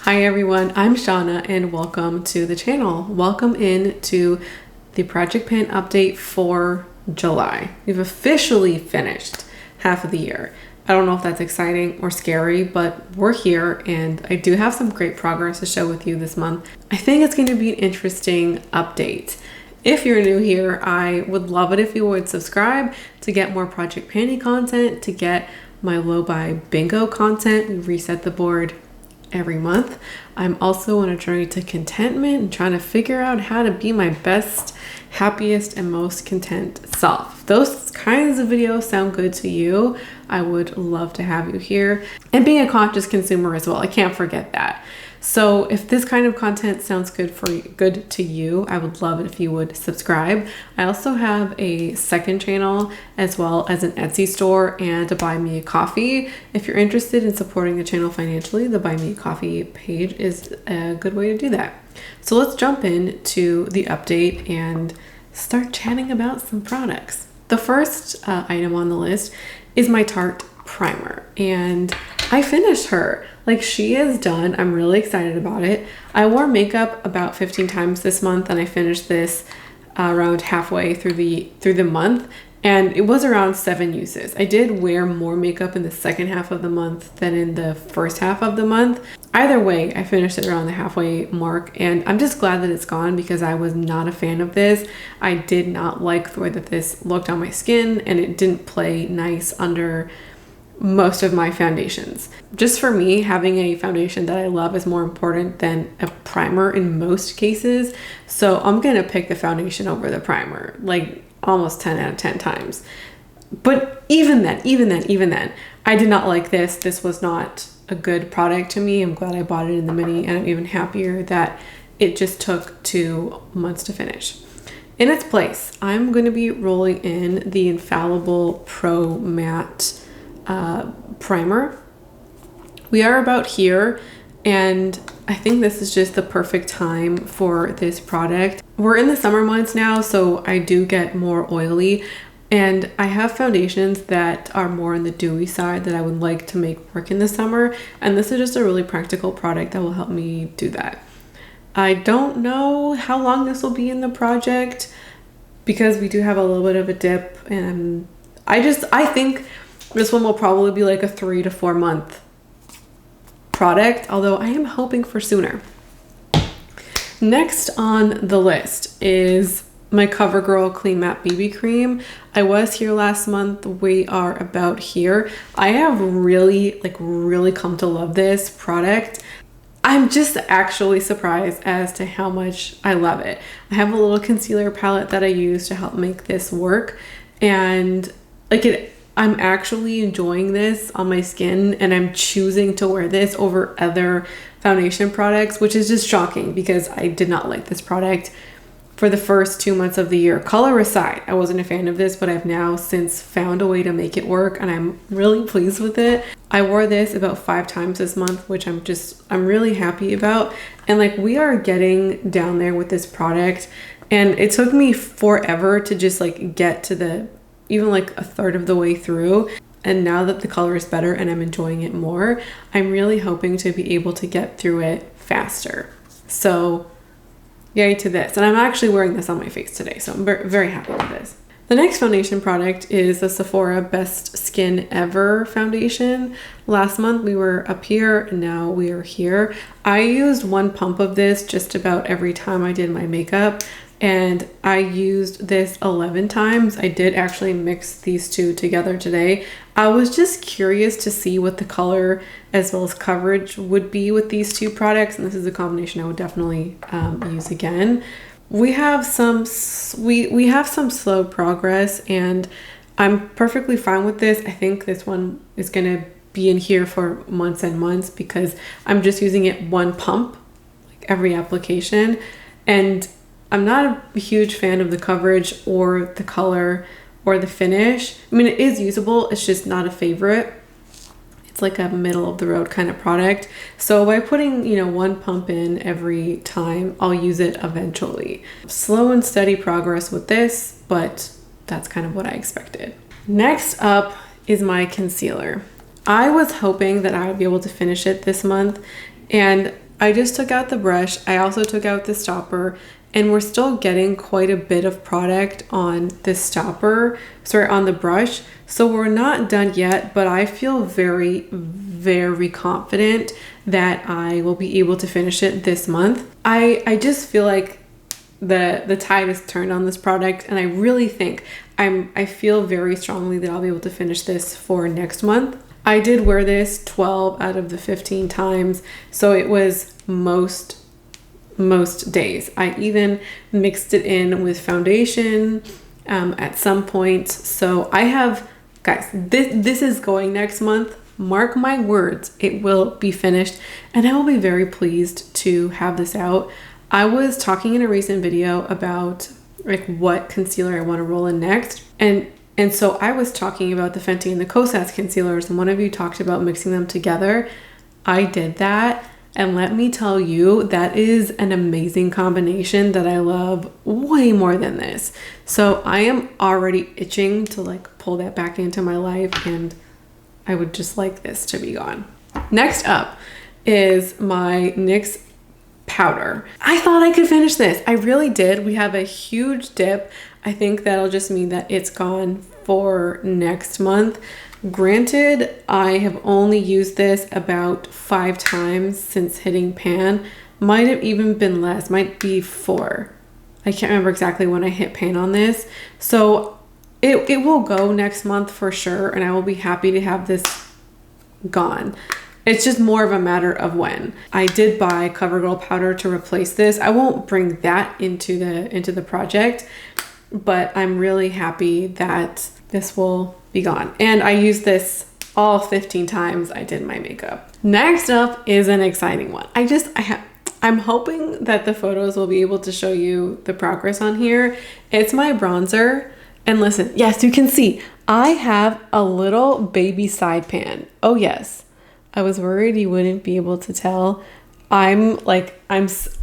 Hi everyone, I'm Shauna and welcome to the channel. Welcome in to the project pan update for July. We've officially finished half of the year. I don't know if that's exciting or scary, but we're here and I do have some great progress to share with you this month. I think it's going to be an interesting update. If you're new here, I would love it if you would subscribe to get more Project Panty content, to get my low buy bingo content. We reset the board every month. I'm also on a journey to contentment and trying to figure out how to be my best, happiest, and most content self. If those kinds of videos sound good to you, I would love to have you here. And being a conscious consumer as well, I can't forget that. So if this kind of content sounds good to you, I would love it if you would subscribe. I also have a second channel as well as an Etsy store and a Buy Me a Coffee. If you're interested in supporting the channel financially, the Buy Me a Coffee page is a good way to do that. So let's jump into the update and start chatting about some products. The first item on the list is my Tarte primer, and I finished her. Like, she is done. I'm really excited about it. I wore makeup about 15 times this month, and I finished this around halfway through the month, and it was around 7 uses. I did wear more makeup in the second half of the month than in the first half of the month. Either way, I finished it around the halfway mark, and I'm just glad that it's gone because I was not a fan of this. I did not like the way that this looked on my skin, and it didn't play nice under most of my foundations. Just for me, having a foundation that I love is more important than a primer in most cases. So I'm gonna pick the foundation over the primer, like almost 10 out of 10 times. But even then, I did not like this. This was not a good product to me. I'm glad I bought it in the mini, and I'm even happier that it just took 2 months to finish. In its place, I'm gonna be rolling in the Infallible Pro Matte primer. We are about here, and I think this is just the perfect time for this product. We're in the summer months now, so I do get more oily, and I have foundations that are more on the dewy side that I would like to make work in the summer, and this is just a really practical product that will help me do that. I don't know how long this will be in the project because we do have a little bit of a dip, and I think this one will probably be like a 3 to 4 month product, although I am hoping for sooner. Next on the list is my CoverGirl Clean Matte BB Cream. I was here last month. We are about here. I have really come to love this product. I'm just actually surprised as to how much I love it. I have a little concealer palette that I use to help make this work, and I'm actually enjoying this on my skin, and I'm choosing to wear this over other foundation products, which is just shocking because I did not like this product for the first 2 months of the year. Color aside, I wasn't a fan of this, but I've now since found a way to make it work, and I'm really pleased with it. I wore this about 5 times this month, which I'm really happy about. And we are getting down there with this product, and it took me forever to just get to even a third of the way through. And now that the color is better and I'm enjoying it more, I'm really hoping to be able to get through it faster. So yay to this. And I'm actually wearing this on my face today, so I'm very happy with this. The next foundation product is the Sephora Best Skin Ever foundation. Last month we were up here, and now we are here. I used 1 pump of this just about every time I did my makeup, and I used this 11 times. I did actually mix these two together today. I was just curious to see what the color as well as coverage would be with these two products, and this is a combination I would definitely use again. We have some slow progress, and I'm perfectly fine with this. I think this one is gonna be in here for months and months because I'm just using it 1 pump every application, and I'm not a huge fan of the coverage or the color or the finish. I mean, it is usable, it's just not a favorite. It's like a middle of the road kind of product. So by putting, 1 pump in every time, I'll use it eventually. Slow and steady progress with this, but that's kind of what I expected. Next up is my concealer. I was hoping that I would be able to finish it this month, and I just took out the brush. I also took out the stopper, and we're still getting quite a bit of product on this stopper, sorry, on the brush. So we're not done yet, but I feel very, very confident that I will be able to finish it this month. I just feel like the tide has turned on this product, and I really think I feel very strongly that I'll be able to finish this for next month. I did wear this 12 out of the 15 times, so it was most days. I even mixed it in with foundation at some point. So I have, guys, this is going next month. Mark my words, it will be finished, and I will be very pleased to have this out. I was talking in a recent video about like what concealer I want to roll in next, and so I was talking about the Fenty and the Kosas concealers, and one of you talked about mixing them together. I did that, and let me tell you, that is an amazing combination that I love way more than this. So I am already itching to like pull that back into my life, and I would just like this to be gone. Next up is my NYX powder. I thought I could finish this. I really did. We have a huge dip. I think that'll just mean that it's gone for next month. Granted, I have only used this about 5 times since hitting pan. Might have even been less, might be 4. I can't remember exactly when I hit pan on this. So it will go next month for sure, and I will be happy to have this gone. It's just more of a matter of when. I did buy CoverGirl powder to replace this. I won't bring that into the project, but I'm really happy that this will be gone. And I used this all 15 times I did my makeup. Next up is an exciting one. I'm hoping that the photos will be able to show you the progress on here. It's my bronzer. And listen, yes, you can see I have a little baby side pan. Oh yes. I was worried you wouldn't be able to tell. I'm so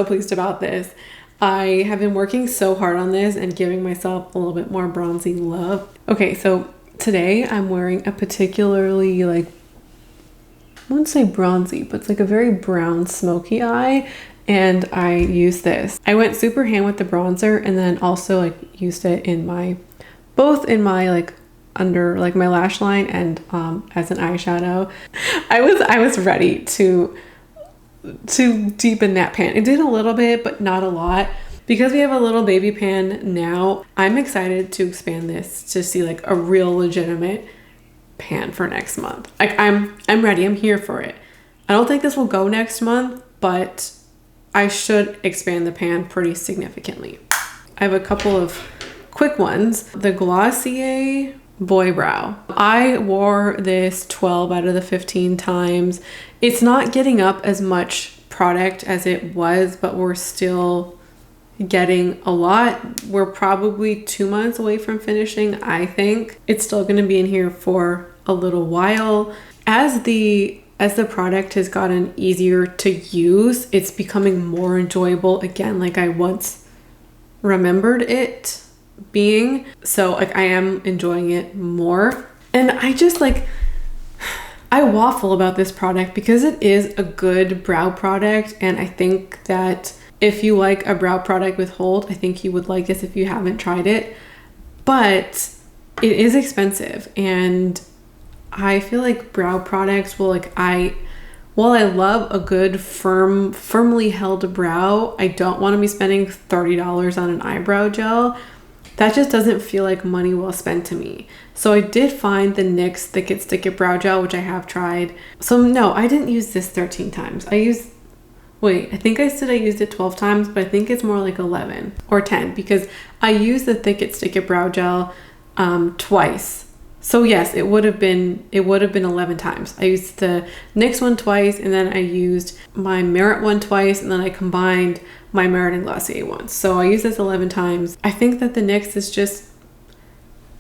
pleased about this. I have been working so hard on this and giving myself a little bit more bronzy love. Okay, so today I'm wearing a particularly I wouldn't say bronzy, but it's like a very brown smoky eye, and I use this. I went super ham with the bronzer, and then also used it in both in my under my lash line and as an eyeshadow. I was ready to deepen that pan. It did a little bit, but not a lot. Because we have a little baby pan now, I'm excited to expand this to see a real legitimate pan for next month. I'm ready. I'm here for it. I don't think this will go next month, but I should expand the pan pretty significantly. I have a couple of quick ones. The Glossier Boy Brow. I wore this 12 out of the 15 times. It's not getting up as much product as it was, but we're still getting a lot. We're probably 2 months away from finishing, I think. It's still going to be in here for a little while. As the product has gotten easier to use, it's becoming more enjoyable again, like I once remembered it being. So I am enjoying it more. And I just I waffle about this product because it is a good brow product, and I think that if you like a brow product with hold, I think you would like this if you haven't tried it. But it is expensive, and I feel like brow products will while I love a good firmly held brow, I don't want to be spending $30 on an eyebrow gel. That just doesn't feel like money well spent to me. So I did find the NYX Thick It Stick It Brow Gel, which I have tried. So no, I didn't use this 13 times. I think I said I used it 12 times, but I think it's more like 11 or 10 because I used the Thick It Stick It Brow Gel twice. So yes, it would have been 11 times. I used the NYX one twice, and then I used my Merit one twice, and then I combined my Merit and Glossier once. So I used this 11 times. I think that the NYX is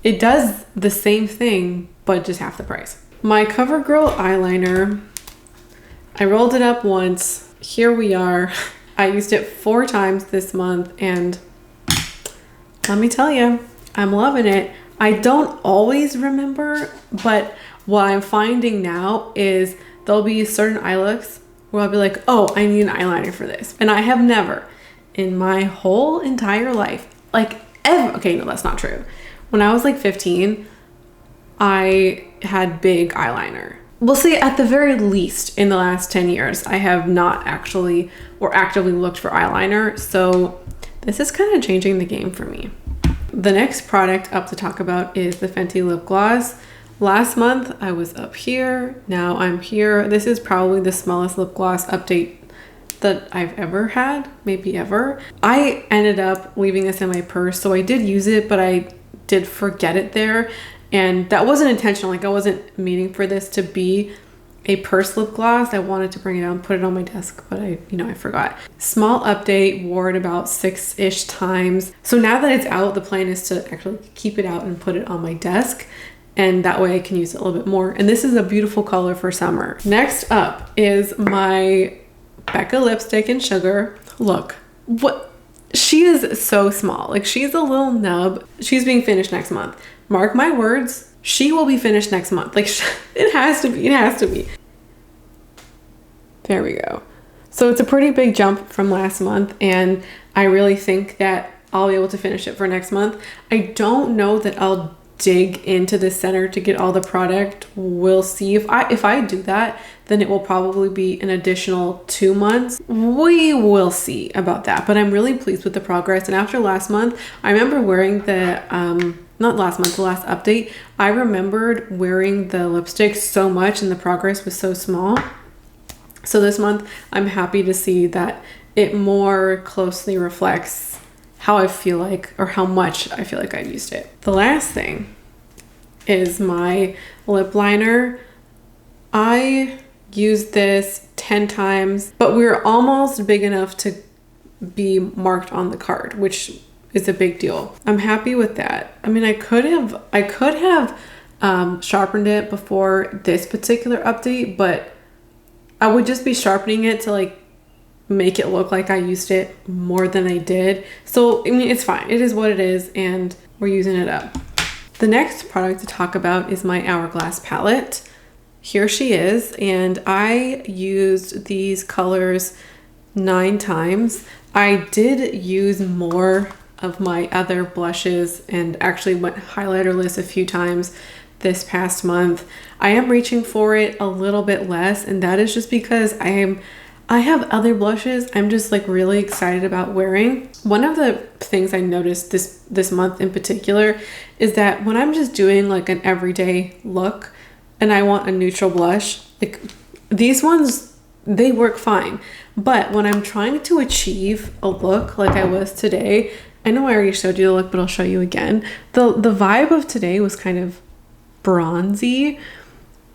it does the same thing, but just half the price. My CoverGirl eyeliner, I rolled it up once. Here we are. I used it 4 times this month, and let me tell you, I'm loving it. I don't always remember, but what I'm finding now is there'll be certain eye looks where I'll be like, oh, I need an eyeliner for this. And I have never in my whole entire life, like ever, okay, no, that's not true. When I was like 15, I had big eyeliner. We'll say at the very least in the last 10 years, I have not actually or actively looked for eyeliner. So this is kind of changing the game for me. The next product up to talk about is the Fenty lip gloss. Last month I was up here, now I'm here. This is probably the smallest lip gloss update that I've ever had, maybe ever. I ended up leaving this in my purse, so I did use it, but I did forget it there. And that wasn't intentional. Like I wasn't meaning for this to be a purse lip gloss. I wanted to bring it out and put it on my desk, but I forgot. Small update, wore it about 6-ish times. So now that it's out, the plan is to actually keep it out and put it on my desk. And that way I can use it a little bit more. And this is a beautiful color for summer. Next up is my Becca lipstick in Sugar. Look, what? She is so small. Like she's a little nub. She's being finished next month. Mark my words, she will be finished next month. Like it has to be, it has to be. There we go. So it's a pretty big jump from last month, and I really think that I'll be able to finish it for next month. I don't know that I'll dig into the center to get all the product. We'll see. If I do that, then it will probably be an additional 2 months. We will see about that, but I'm really pleased with the progress. And after last month, I remember wearing the not last month, the last update, I remembered wearing the lipstick so much and the progress was so small. So this month I'm happy to see that it more closely reflects how I feel like, or how much I feel like I've used it. The last thing is my lip liner. I used this 10 times, but we were almost big enough to be marked on the card, which is a big deal. I'm happy with that. I mean, I could have sharpened it before this particular update, but I would just be sharpening it to like make it look like I used it more than I did. So, I mean, it's fine. It is what it is, and we're using it up. The next product to talk about is my Hourglass palette. Here she is, and I used these colors 9 times. I did use more of my other blushes and actually went highlighterless a few times this past month. I am reaching for it a little bit less, and that is just because I have other blushes I'm just like really excited about wearing. One of the things I noticed this month in particular is that when I'm just doing like an everyday look and I want a neutral blush, like these ones, they work fine. But when I'm trying to achieve a look like I was today, I know I already showed you the look, but I'll show you again. The vibe of today was kind of bronzy.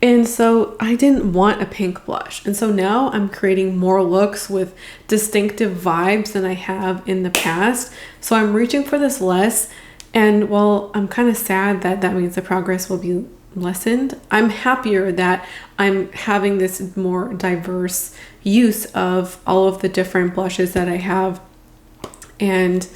And so I didn't want a pink blush. And so now I'm creating more looks with distinctive vibes than I have in the past. So I'm reaching for this less. And while I'm kind of sad that that means the progress will be lessened, I'm happier that I'm having this more diverse use of all of the different blushes that I have, and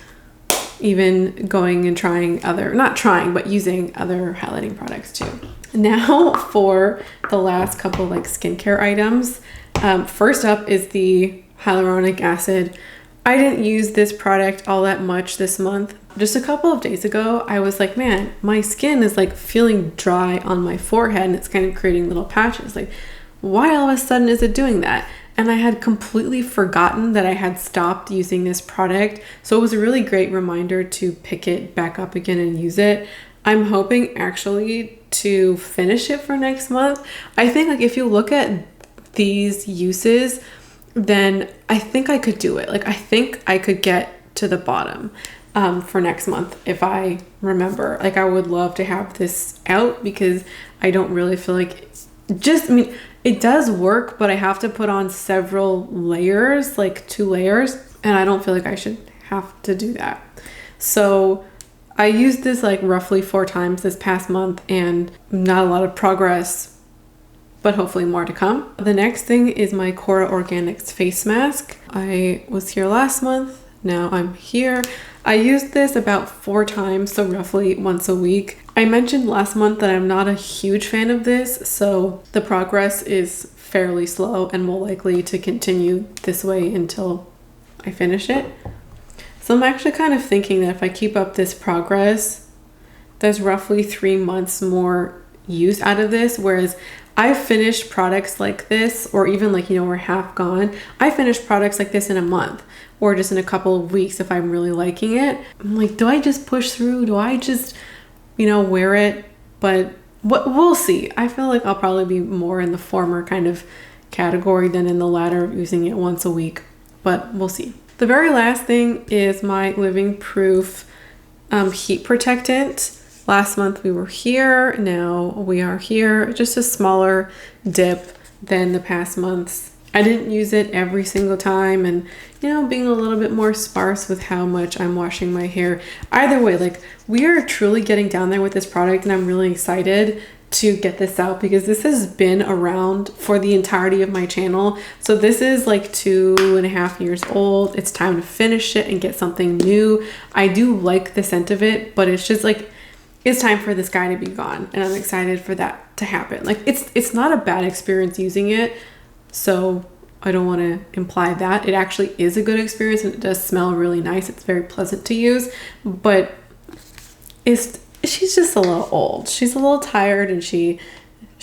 even going and trying other, not trying, but using other highlighting products too. Now for the last couple like skincare items. First up is the hyaluronic acid. I didn't use this product all that much this month. Just a couple of days ago, I was like, man, my skin is like feeling dry on my forehead and it's kind of creating little patches. Like, why all of a sudden is it doing that? And I had completely forgotten that I had stopped using this product. So it was a really great reminder to pick it back up again and use it. I'm hoping actually to finish it for next month. I think like if you look at these uses, then I think I could do it. Like I think I could get to the bottom for next month if I remember. Like I would love to have this out because I don't really feel like I mean, it does work, but I have to put on several layers, like 2 layers, and I don't feel like I should have to do that. So I used this like roughly 4 times this past month and not a lot of progress, but hopefully more to come. The next thing is my Cora Organics face mask. I was here last month, now I'm here. I used this about 4 times, so roughly once a week. I mentioned last month that I'm not a huge fan of this, so the progress is fairly slow and will likely to continue this way until I finish it. So I'm actually kind of thinking that if I keep up this progress, there's roughly 3 months more use out of this. Whereas I've finished products like this, or even like, you know, we're half gone. I finished products like this in a month or just in a couple of weeks if I'm really liking it. I'm like, do I just push through? Do I just, you know, wear it? But we'll see. I feel like I'll probably be more in the former kind of category than in the latter, using it once a week, but we'll see. The very last thing is my Living Proof heat protectant. Last month we were here, now we are here. Just a smaller dip than the past months. I didn't use it every single time, and you know, being a little bit more sparse with how much I'm washing my hair. Either way, like, we are truly getting down there with this product, and I'm really excited to get this out because this has been around for the entirety of my channel. So this is like 2.5 years old. It's time to finish it and get something new. I do like the scent of it, but it's just like, it's time for this guy to be gone, and I'm excited for that to happen. Like, it's not a bad experience using it, so I don't want to imply that. It actually is a good experience, and it does smell really nice. It's very pleasant to use, but she's just a little old. She's a little tired, and she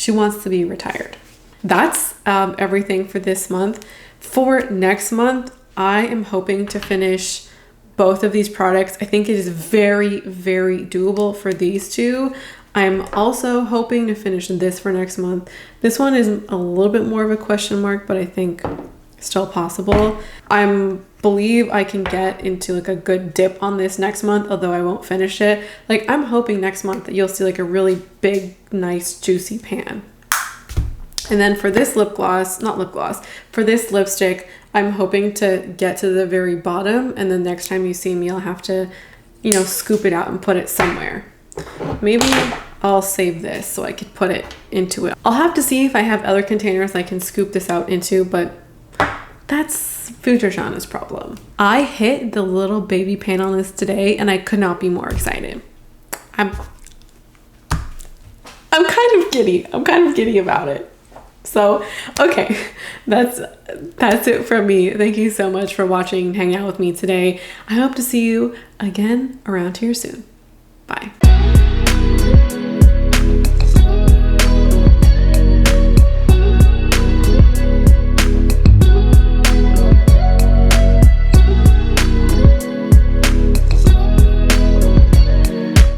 wants to be retired. That's everything for this month. For next month, I am hoping to finish both of these products. I think it is very, very doable for these two. I'm also hoping to finish this for next month. This one is a little bit more of a question mark, but I think still possible. I believe I can get into like a good dip on this next month, although I won't finish it. Like, I'm hoping next month that you'll see like a really big, nice, juicy pan. And then for this for this lipstick, I'm hoping to get to the very bottom, and then next time you see me, I'll have to, you know, scoop it out and put it somewhere. Maybe I'll save this so I could put it into it. I'll have to see if I have other containers I can scoop this out into, but that's future Shauna's problem. I hit the little baby pan on this today, and I could not be more excited. I'm kind of giddy. I'm kind of giddy about it. So, okay, that's it from me. Thank you so much for watching and hanging out with me today. I hope to see you again around here soon. Bye.